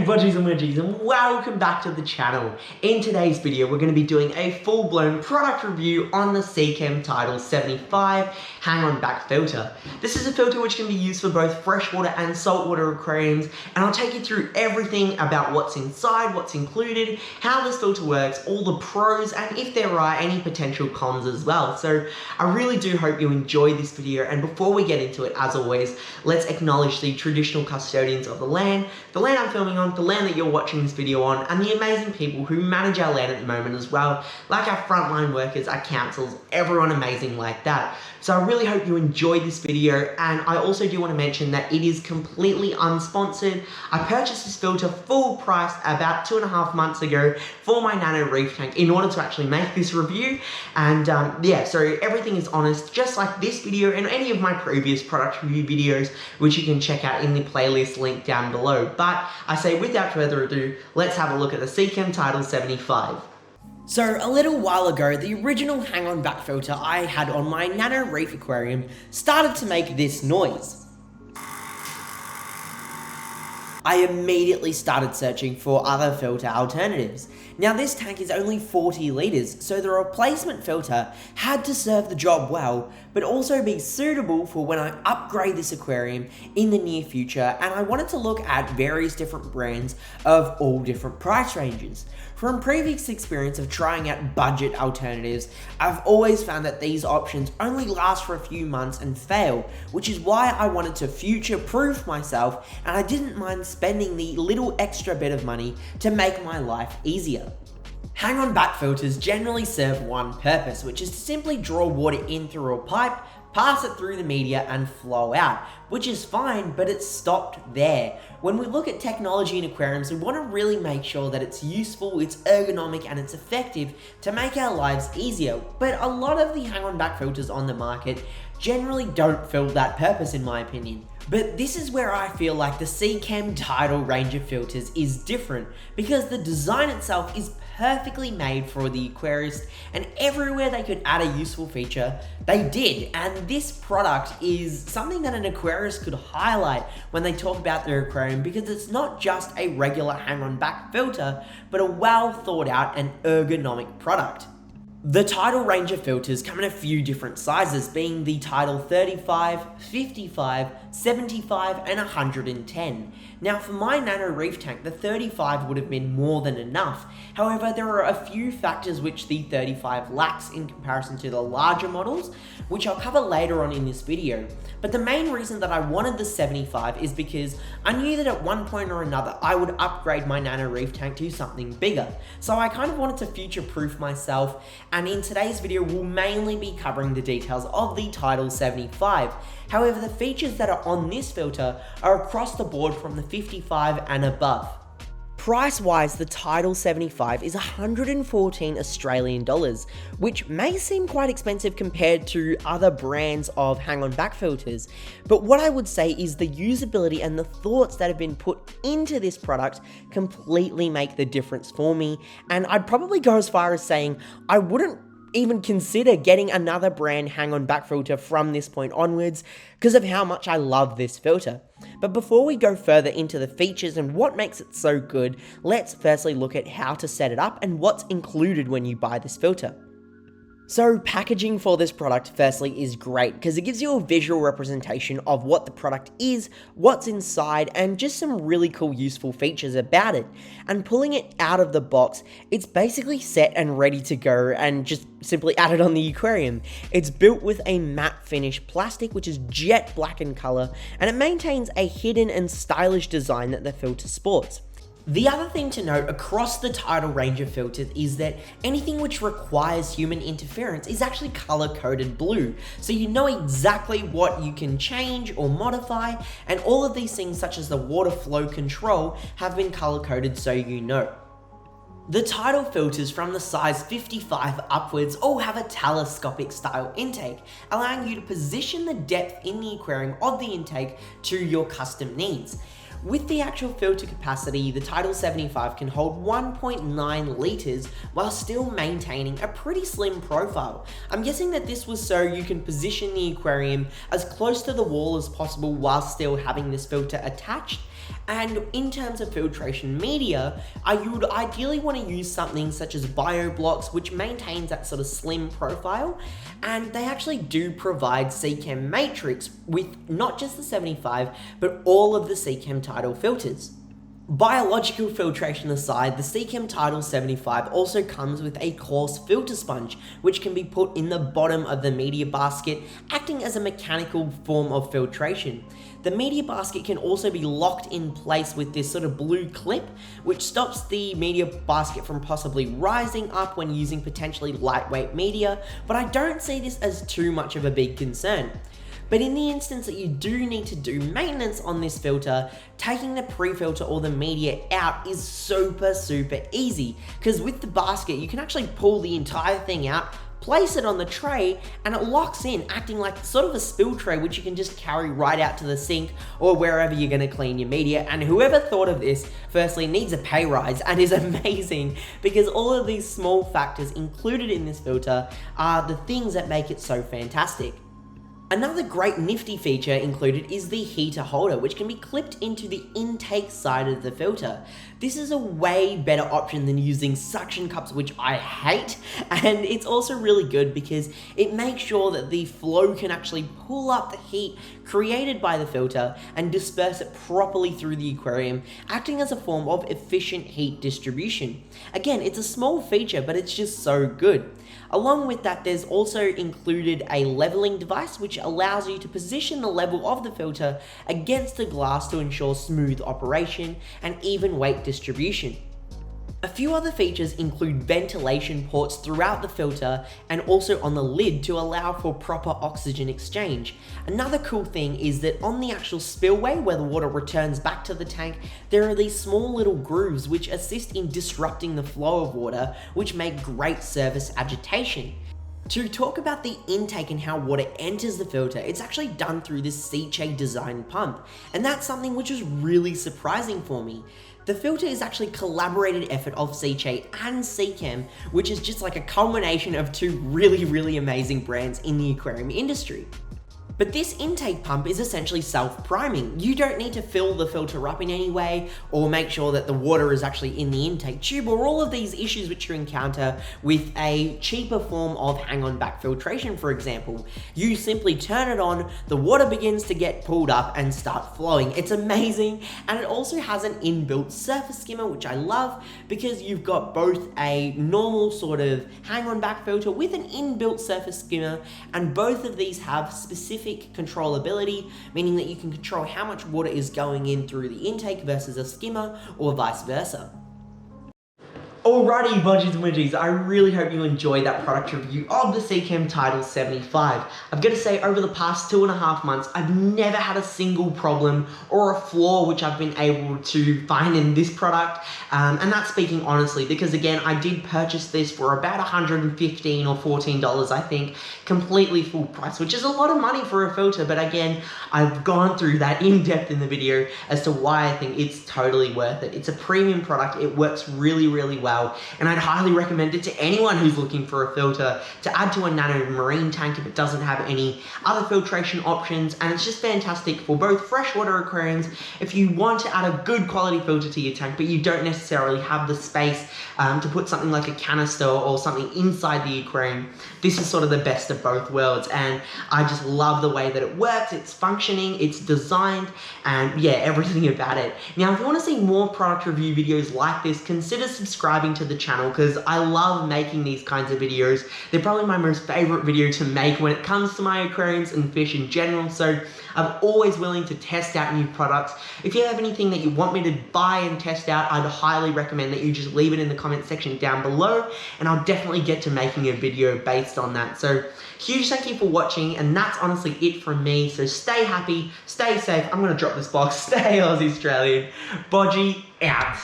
Bodgies and Widgies, and welcome back to the channel. In today's video, we're going to be doing a full-blown product review on the Seachem Tidal 75 hang-on back filter. This is a filter which can be used for both freshwater and saltwater aquariums, and I'll take you through everything about what's inside, what's included, how this filter works, all the pros, and if there are any potential cons as well. So I really do hope you enjoy this video, and before we get into it, as always, let's acknowledge the traditional custodians of the land I'm filming on, the land that you're watching this video on, and the amazing people who manage our land at the moment as well, like our frontline workers, our councils, everyone amazing like that. So I really hope you enjoyed this video, and I also do want to mention that it is completely unsponsored. I purchased this filter full price about 2.5 months ago for my nano reef tank in order to actually make this review, and yeah, so everything is honest, just like this video and any of my previous product review videos, which you can check out in the playlist link down below. But I say without further ado, let's have a look at the Seachem Tidal 75. So a little while ago, the original hang-on back filter I had on my nano reef aquarium started to make this noise. I immediately started searching for other filter alternatives. Now this tank is only 40 litres, so the replacement filter had to serve the job well, but also be suitable for when I upgrade this aquarium in the near future, and I wanted to look at various different brands of all different price ranges. From previous experience of trying out budget alternatives, I've always found that these options only last for a few months and fail, which is why I wanted to future-proof myself, and I didn't mind spending the little extra bit of money to make my life easier. Hang-on back filters generally serve one purpose, which is to simply draw water in through a pipe, pass it through the media and flow out, which is fine, but it's stopped there. When we look at technology in aquariums, we want to really make sure that it's useful, it's ergonomic, and it's effective to make our lives easier. But a lot of the hang-on back filters on the market generally don't fill that purpose, in my opinion. But this is where I feel like the Seachem Tidal range of filters is different, because the design itself is perfectly made for the aquarist, and everywhere they could add a useful feature, they did. And this product is something that an aquarist could highlight when they talk about their aquarium, because it's not just a regular hang-on back filter, but a well thought out and ergonomic product. The Tidal range of filters come in a few different sizes, being the Tidal 35, 55, 75 and 110. Now for my nano reef tank, the 35 would have been more than enough. However, there are a few factors which the 35 lacks in comparison to the larger models, which I'll cover later on in this video. But the main reason that I wanted the 75 is because I knew that at one point or another I would upgrade my nano reef tank to something bigger. So I kind of wanted to future-proof myself, and in today's video we'll mainly be covering the details of the Tidal 75. However, the features that are on this filter are across the board from the 55 and above. Price-wise, the Tidal 75 is 114 Australian dollars, which may seem quite expensive compared to other brands of hang-on back filters, but what I would say is the usability and the thoughts that have been put into this product completely make the difference for me, and I'd probably go as far as saying I wouldn't even consider getting another brand hang-on back filter from this point onwards because of how much I love this filter. But before we go further into the features and what makes it so good, let's firstly look at how to set it up and what's included when you buy this filter. So packaging for this product firstly is great because it gives you a visual representation of what the product is, what's inside, and just some really cool useful features about it. And pulling it out of the box, it's basically set and ready to go and just simply add it on the aquarium. It's built with a matte finish plastic which is jet black in color, and it maintains a hidden and stylish design that the filter sports. The other thing to note across the Tidal range of filters is that anything which requires human interference is actually color-coded blue, so you know exactly what you can change or modify, and all of these things such as the water flow control have been color-coded so you know. The Tidal filters from the size 55 upwards all have a telescopic style intake, allowing you to position the depth in the aquarium of the intake to your custom needs. With the actual filter capacity, the Tidal 75 can hold 1.9 litres while still maintaining a pretty slim profile. I'm guessing that this was so you can position the aquarium as close to the wall as possible while still having this filter attached, And in terms of filtration media, you would ideally want to use something such as BioBlocks, which maintains that sort of slim profile, and they actually do provide Seachem Matrix with not just the 75, but all of the Seachem Tidal filters. Biological filtration aside, the Seachem Tidal 75 also comes with a coarse filter sponge, which can be put in the bottom of the media basket, acting as a mechanical form of filtration. The media basket can also be locked in place with this sort of blue clip, which stops the media basket from possibly rising up when using potentially lightweight media, but I don't see this as too much of a big concern. But in the instance that you do need to do maintenance on this filter, taking the pre-filter or the media out is super easy, because with the basket you can actually pull the entire thing out, place it on the tray, and it locks in, acting like sort of a spill tray which you can just carry right out to the sink or wherever you're going to clean your media. And whoever thought of this firstly needs a pay rise and is amazing, because all of these small factors included in this filter are the things that make it so fantastic. Another great nifty feature included is the heater holder, which can be clipped into the intake side of the filter. This is a way better option than using suction cups, which I hate, and it's also really good because it makes sure that the flow can actually pull up the heat created by the filter and disperse it properly through the aquarium, acting as a form of efficient heat distribution. Again, it's a small feature, but it's just so good. Along with that, there's also included a leveling device which allows you to position the level of the filter against the glass to ensure smooth operation and even weight distribution. A few other features include ventilation ports throughout the filter and also on the lid to allow for proper oxygen exchange. Another cool thing is that on the actual spillway where the water returns back to the tank, there are these small little grooves which assist in disrupting the flow of water, which make great surface agitation. To talk about the intake and how water enters the filter, it's actually done through this SICCE designed pump, and that's something which is really surprising for me. The filter is actually a collaborated effort of SICCE and Seachem, which is just like a culmination of two really amazing brands in the aquarium industry. But this intake pump is essentially self-priming. You don't need to fill the filter up in any way or make sure that the water is actually in the intake tube or all of these issues which you encounter with a cheaper form of hang-on back filtration, for example. You simply turn it on, the water begins to get pulled up and start flowing. It's amazing, and it also has an inbuilt surface skimmer, which I love because you've got both a normal sort of hang-on back filter with an inbuilt surface skimmer, and both of these have specific controllability, meaning that you can control how much water is going in through the intake versus a skimmer or vice versa. Alrighty, Bodgies and Widgies, I really hope you enjoyed that product review of the Seachem Tidal 75. I've got to say, over the past 2.5 months, I've never had a single problem or a flaw which I've been able to find in this product, and that's speaking honestly, because again, I did purchase this for about $115 or $14, I think, completely full price, which is a lot of money for a filter, but again, I've gone through that in depth in the video as to why I think it's totally worth it. It's a premium product, it works really well, and I'd highly recommend it to anyone who's looking for a filter to add to a nano marine tank if it doesn't have any other filtration options, and it's just fantastic for both freshwater aquariums if you want to add a good quality filter to your tank but you don't necessarily have the space to put something like a canister or something inside the aquarium. This is sort of the best of both worlds, and I just love the way that it works, it's functioning, it's designed, and yeah, everything about it. Now, if you want to see more product review videos like this, consider subscribing to the channel because I love making these kinds of videos. They're probably my most favorite video to make when it comes to my aquariums and fish in general, so I'm always willing to test out new products. If you have anything that you want me to buy and test out, I'd highly recommend that you just leave it in the comment section down below, and I'll definitely get to making a video based on that. So huge thank you for watching, and that's honestly it from me. So stay happy, stay safe. I'm gonna drop this box. Stay Aussie Australian. Bodgie out.